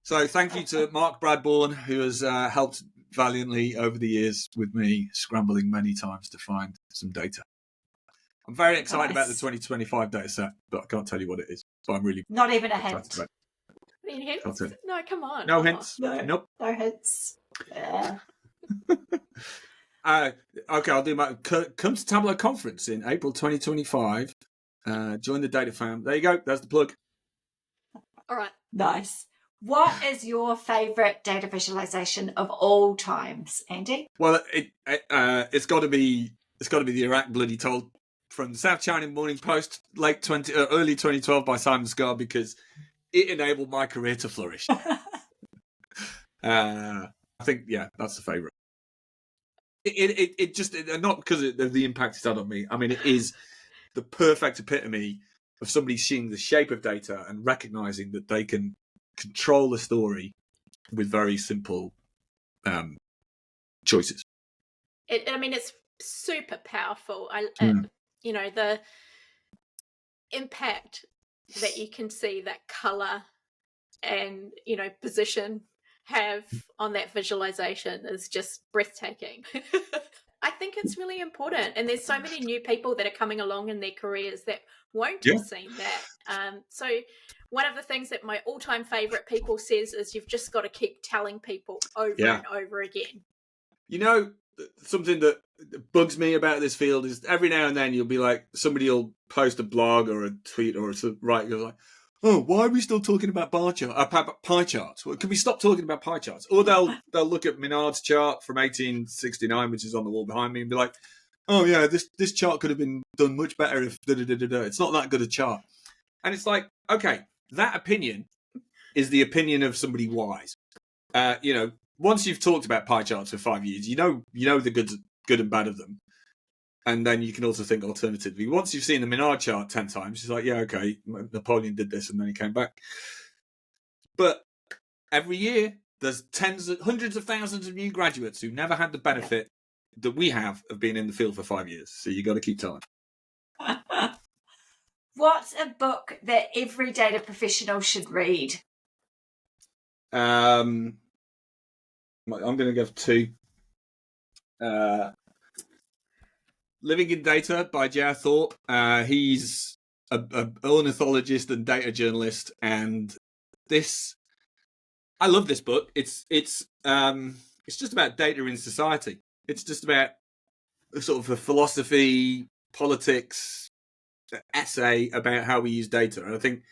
So thank you to Mark Bradbourne, who has helped valiantly over the years with me, scrambling many times to find some data. I'm very excited about the 2025 data set, but I can't tell you what it is. So I'm really not even a hint. Any hints? No, come on. No hints. Nope. No hints. Yeah. Okay, I'll do my. Come to Tableau conference in April 2025. Join the Data Fam. There you go. That's the plug. All right. Nice. What is your favourite data visualization of all times, Andy? Well, it's got to be the Iraq bloody told from the South China Morning Post, early 2012 by Simon Scar, because it enabled my career to flourish. I think, yeah, that's the favourite. It just, not because of the impact it's had on me. I mean, it is the perfect epitome of somebody seeing the shape of data and recognising that they can control the story with very simple choices. It's super powerful. The impact that you can see that colour and position have on that visualization is just breathtaking. I think it's really important, and there's so many new people that are coming along in their careers that won't have seen that. So one of the things that my all-time favourite people says is you've just got to keep telling people over and over again. Something that bugs me about this field is every now and then you'll be like, somebody will post a blog or a tweet or you're like, oh, why are we still talking about pie charts? Well, can we stop talking about pie charts? Or they'll look at Minard's chart from 1869, which is on the wall behind me, and be like, oh yeah, this chart could have been done much better if it's not that good a chart. And it's like, okay, that opinion is the opinion of somebody wise. Once you've talked about pie charts for 5 years, you know the good and bad of them. And then you can also think alternatively. Once you've seen the Minard chart 10 times, it's like, yeah, okay, Napoleon did this and then he came back. But every year, there's hundreds of thousands of new graduates who never had the benefit that we have of being in the field for 5 years. So you got to keep telling. What's a book that every data professional should read? I'm going to give two. Living in Data by J.R. Thorpe. He's an ornithologist and data journalist, and I love this book. It's just about data in society. It's just about sort of a philosophy, politics, essay about how we use data. And I think,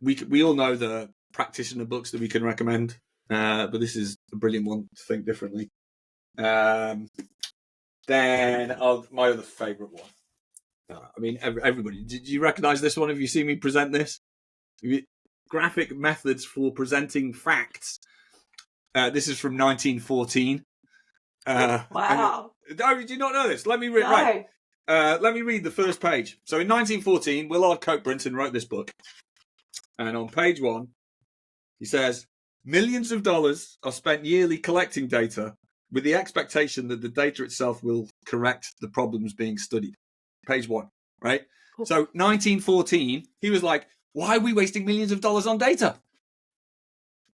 we all know the practitioner books that we can recommend, but this is a brilliant one to think differently. Then my other favourite one. Everybody, did you recognise this one? Have you seen me present this? Graphic methods for presenting facts. This is from 1914. Wow. Did you not know this? Let me read. No. Right. Let me read the first page. So in 1914, Willard Coke-Brinton wrote this book. And on page 1, he says, millions of dollars are spent yearly collecting data with the expectation that the data itself will correct the problems being studied. Page 1, right? Cool. So 1914, he was like, why are we wasting millions of dollars on data?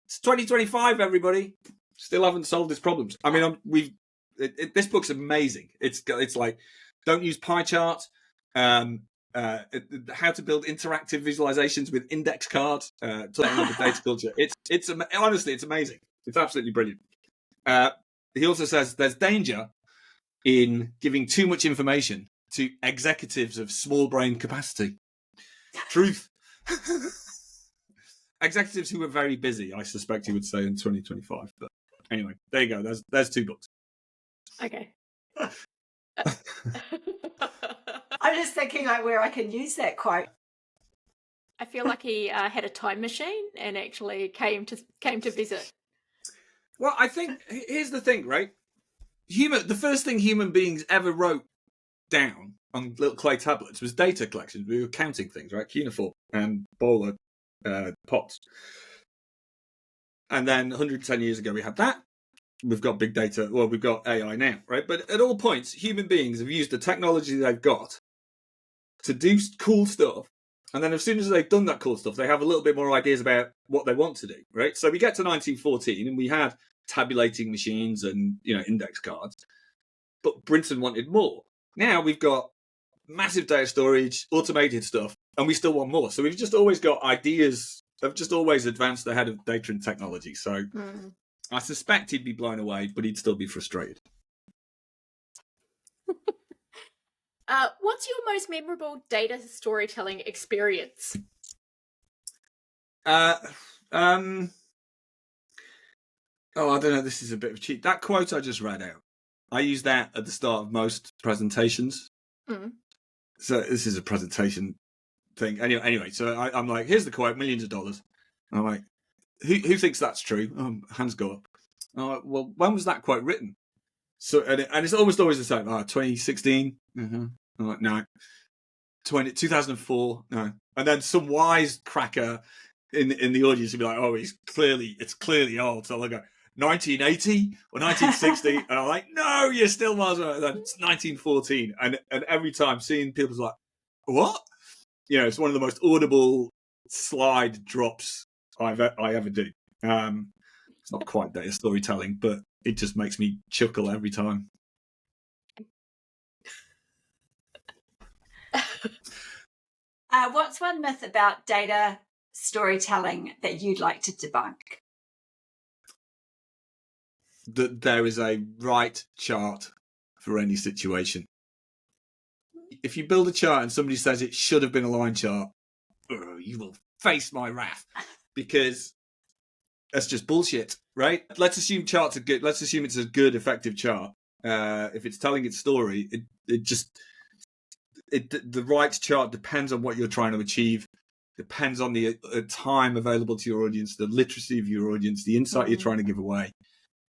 It's 2025, everybody. Still haven't solved these problems. I mean, this book's amazing. It's like, don't use pie charts, how to build interactive visualizations with index cards, talking about data culture. Honestly, it's amazing. It's absolutely brilliant. He also says there's danger in giving too much information to executives of small brain capacity. Truth. Executives who are very busy, I suspect you would say in 2025. But anyway, there you go. There's 2 books. Okay. I'm just thinking like where I can use that quote. I feel like he had a time machine and actually came to visit. Well, I think here's the thing, right? The first thing human beings ever wrote down on little clay tablets was data collections. We were counting things, right? Cuneiform and bowler pots. And then 110 years ago, we had that. We've got big data. Well, we've got AI now, right? But at all points, human beings have used the technology they've got to do cool stuff. And then as soon as they've done that cool stuff, they have a little bit more ideas about what they want to do, right? So we get to 1914 and we had tabulating machines and, index cards. But Brinton wanted more. Now we've got massive data storage, automated stuff, and we still want more. So we've just always got ideas. They've just always advanced ahead of data and technology. So I suspect he'd be blown away, but he'd still be frustrated. What's your most memorable data storytelling experience? I don't know. This is a bit of a cheat. That quote I just read out, I use that at the start of most presentations. So this is a presentation thing. Anyway, so I'm like, here's the quote, millions of dollars. And I'm like, who thinks that's true? Hands go up. I'm like, well, when was that quote written? So and it's almost always the same. 2016. I'm like, no. 2004. No. And then some wise cracker in the audience would be like, oh, it's clearly old. So I'll go 1980 or 1960, and I'm like, no, you're still miles away. It's 1914, and every time seeing people's like, what? It's one of the most audible slide drops I ever do. It's not quite data storytelling, but it just makes me chuckle every time. What's one myth about data storytelling that you'd like to debunk? That there is a right chart for any situation. If you build a chart and somebody says it should have been a line chart, you will face my wrath, because that's just bullshit, right? Let's assume charts are good. Let's assume it's a good, effective chart. If it's telling its story, the right chart depends on what you're trying to achieve, depends on the time available to your audience, the literacy of your audience, the insight you're trying to give away.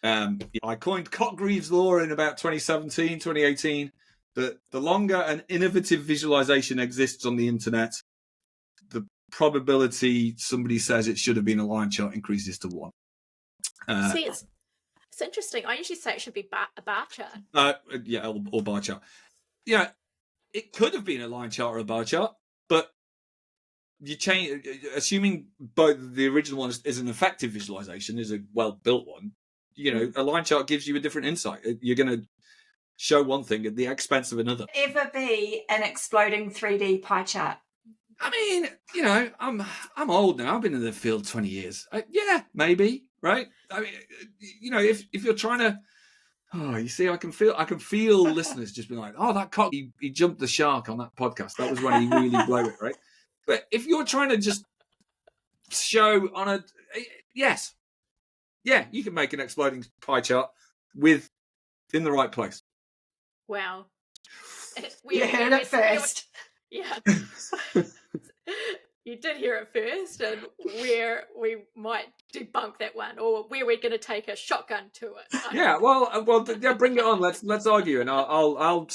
I coined Cotgreave's law in about 2017, 2018, that the longer an innovative visualization exists on the internet, the probability somebody says it should have been a line chart increases to 1. See, it's interesting. I usually say it should be a bar chart. Or bar chart. Yeah, it could have been a line chart or a bar chart, but you change, assuming both the original one is an effective visualization, is a well-built one. A line chart gives you a different insight. You're going to show one thing at the expense of another. Ever be an exploding 3D pie chart? I mean, I'm old now. I've been in the field 20 years. Yeah, maybe, right? I mean, if you're trying to, you see, I can feel listeners just being like, oh, that cock, he jumped the shark on that podcast. That was when he really blew it, right? But if you're trying to just show on yes. Yeah, you can make an exploding pie chart in the right place. Wow. You heard it first. Yeah. You did hear it first, and where we might debunk that one, or where we're going to take a shotgun to it. Yeah, bring it on. Let's argue, and I'll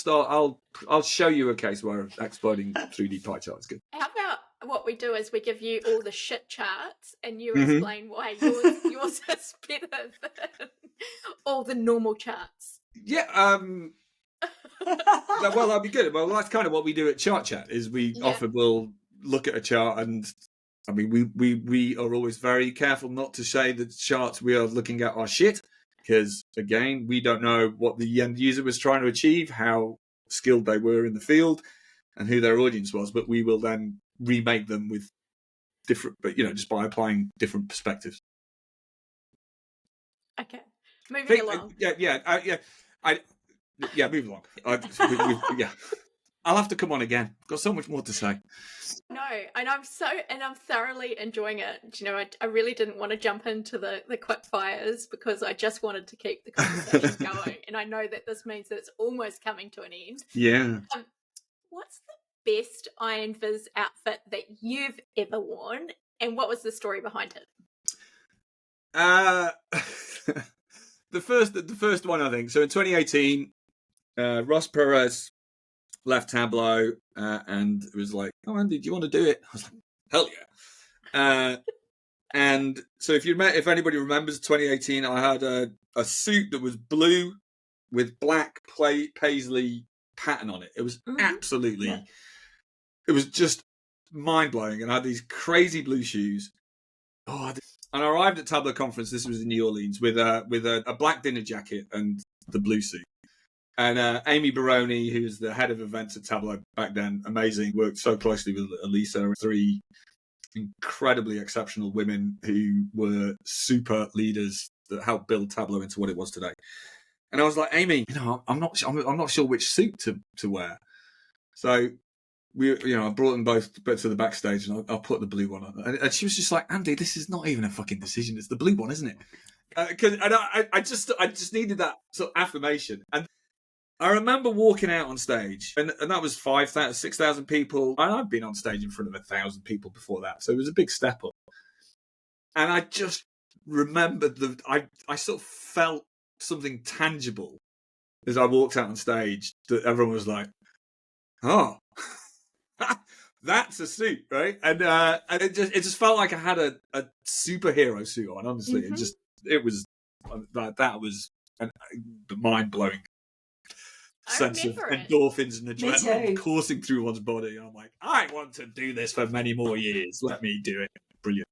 show you a case where exploding 3D pie chart is good. How about what we do is we give you all the shit charts, and you explain why yours is better than all the normal charts. Yeah. Well, that'd be good. Well, that's kind of what we do at Chart Chat. Is we often will look at a chart, and I mean, we are always very careful not to say that the charts we are looking at are shit, because again, we don't know what the end user was trying to achieve, how skilled they were in the field, and who their audience was. But we will then remake them with different, but just by applying different perspectives. Okay, moving along. Yeah, move along. Yeah. I'll have to come on again. Got so much more to say. No, and I'm thoroughly enjoying it. You know, I really didn't want to jump into the quick fires because I just wanted to keep the conversation going. And I know that this means that it's almost coming to an end. Yeah. What's the best Iron Viz outfit that you've ever worn, and what was the story behind it? The first one, I think. So in 2018, Ross Perez left Tableau, and it was like, "Oh, Andy, do you want to do it?" I was like, "Hell yeah!" And so if anybody remembers 2018, I had a suit that was blue with black paisley pattern on it. It was absolutely, it was just mind blowing, and I had these crazy blue shoes. And I arrived at Tableau conference. This was in New Orleans with a black dinner jacket and the blue suit. And Amy Baroni, who's the head of events at Tableau back then, amazing, worked so closely with Elisa, 3 incredibly exceptional women who were super leaders that helped build Tableau into what it was today. And I was like, Amy, I'm not sure which suit to wear. So I brought them both to the backstage, and I'll put the blue one on. And she was just like, Andy, this is not even a fucking decision. It's the blue one, isn't it? Because I just needed that sort of affirmation. And I remember walking out on stage, and that was 5,000, 6,000 people. And I'd been on stage in front of 1,000 people before that, so it was a big step up. And I just remembered I sort of felt something tangible as I walked out on stage that everyone was like, "Oh, that's a suit, right?" And it just felt like I had a superhero suit on. Honestly, that was a mind blowing sense of endorphins and adrenaline coursing through one's body. I'm like, I want to do this for many more years. Let me do it. Brilliant.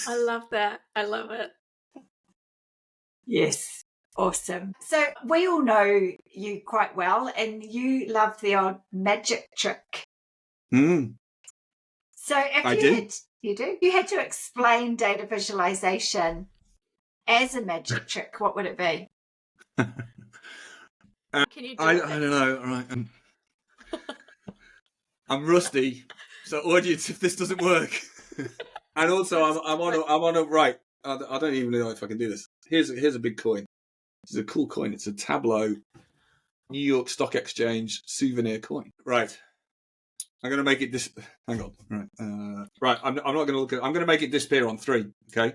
I love that. I love it. Yes. Awesome. So we all know you quite well, and you love the old magic trick. So if you had to explain data visualization as a magic trick, what would it be? Can you do I don't know. All right. I'm rusty, so audience, if this doesn't work, and also I'm on a right. I don't even know if I can do this. Here's a big coin. This is a cool coin. It's a Tableau New York Stock Exchange souvenir coin. Right. I'm going to make it hang on. Right. Right. I'm not going to look at it. I'm going to make it disappear on 3. Okay.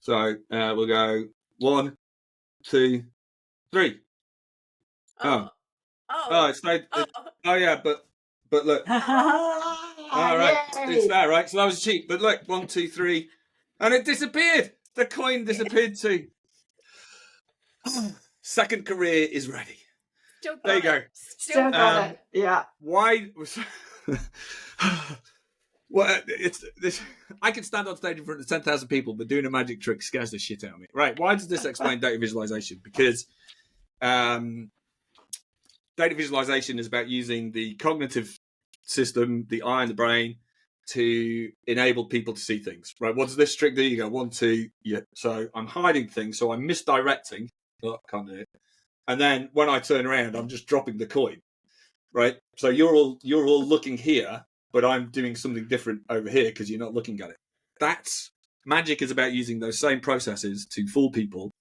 So we'll go 1, 2, 3. Oh, it stayed. Oh yeah, but look. All right. Yay. It's there, right? So that was cheap. But look, 1, 2, 3, and it disappeared. The coin disappeared too. Second career is ready. There you go. Still got it. Yeah. Why? Well, it's this. I can stand on stage in front of 10,000 people, but doing a magic trick scares the shit out of me. Right? Why does this explain data visualization? Because data visualization is about using the cognitive system, the eye and the brain, to enable people to see things. Right? What does this trick do? You go 1, 2, yeah. So I'm hiding things, so I'm misdirecting. Oh, can't do it. And then when I turn around, I'm just dropping the coin. Right? So you're all looking here, but I'm doing something different over here because you're not looking at it. That's magic is about using those same processes to fool people.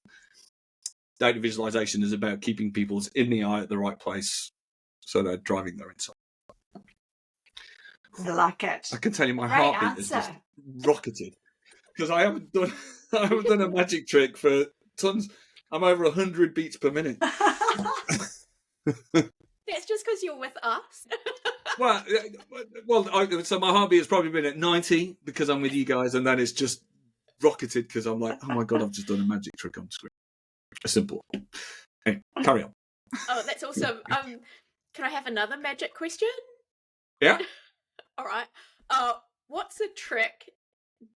Data visualization is about keeping people's in the eye at the right place, so they're driving their insight. I like it. I can tell you my heartbeat has just rocketed because I haven't done a magic trick for tons. I'm over 100 beats per minute. That's just because you're with us. So my heartbeat has probably been at 90 because I'm with you guys, and then it's just rocketed because I'm like, oh my God, I've just done a magic trick on screen. A simple. Anyway, carry on. Oh, that's awesome. Can I have another magic question? Yeah. All right. What's a trick,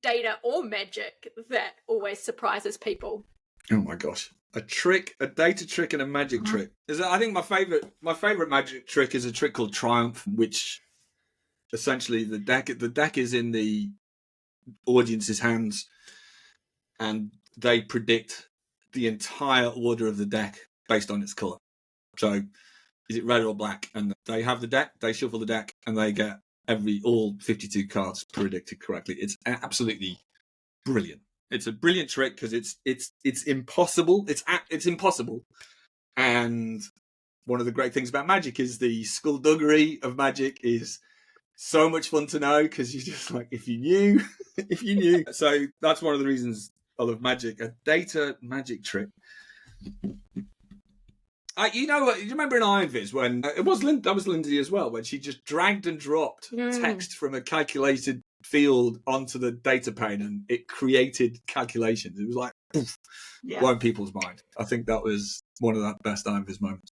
data or magic that always surprises people? Oh my gosh. A data trick and a magic trick. I think my favorite magic trick is a trick called Triumph, which essentially the deck is in the audience's hands, and they predict the entire order of the deck based on its color. So is it red or black? And they have the deck, they shuffle the deck, and they get all 52 cards predicted correctly. It's absolutely brilliant. It's a brilliant trick because it's impossible. It's impossible. And one of the great things about Magic is the skullduggery of Magic is so much fun to know, because you're just like, if you knew, if you knew. So that's one of the reasons I love Magic. A data Magic trick. You remember in Iron Viz when that was Lindsay as well, when she just dragged and dropped text from a calculated field onto the data pane and it created calculations. It was like blowing people's mind. I think that was one of the best Iron Viz moments.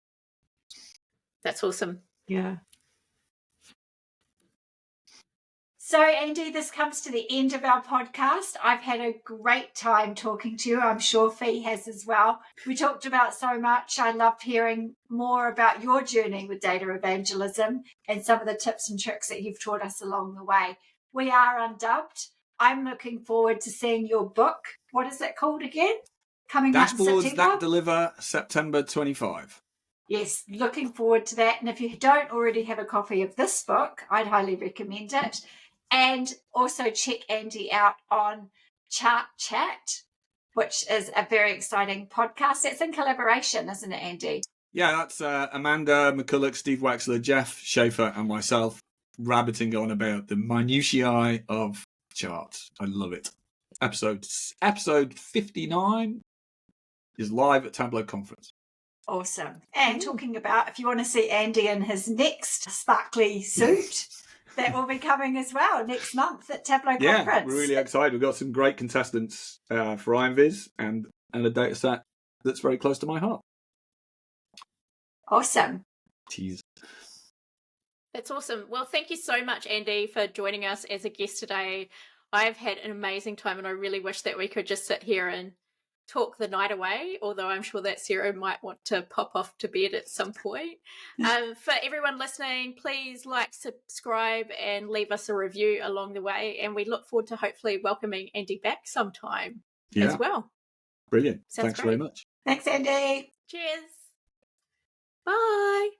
That's awesome. Yeah. So, Andy, this comes to the end of our podcast. I've had a great time talking to you. I'm sure Fee has as well. We talked about so much. I loved hearing more about your journey with data evangelism and some of the tips and tricks that you've taught us along the way. We are undubbed. I'm looking forward to seeing your book. What is it called again? Coming out in Dashboards September? That Deliver, September 25. Yes, looking forward to that. And if you don't already have a copy of this book, I'd highly recommend it. And also check Andy out on Chart Chat, which is a very exciting podcast. It's in collaboration, isn't it, Andy? Yeah, that's Amanda McCulloch, Steve Wexler, Jeff Schaefer, and myself rabbiting on about the minutiae of charts. I love it. Episode 59 is live at Tableau Conference. Awesome. And talking about, if you want to see Andy in his next sparkly suit, that will be coming as well next month at Tableau Conference. Yeah, we're really excited. We've got some great contestants for Iron Viz and a data set that's very close to my heart. Awesome. Tease. That's awesome. Well, thank you so much, Andy, for joining us as a guest today. I've had an amazing time, and I really wish that we could just sit here and talk the night away, although I'm sure that Sarah might want to pop off to bed at some point. For everyone listening, please like, subscribe, and leave us a review along the way. And we look forward to hopefully welcoming Andy back sometime as well. Brilliant. Sounds Thanks great. very much. Thanks, Andy. Cheers. Bye.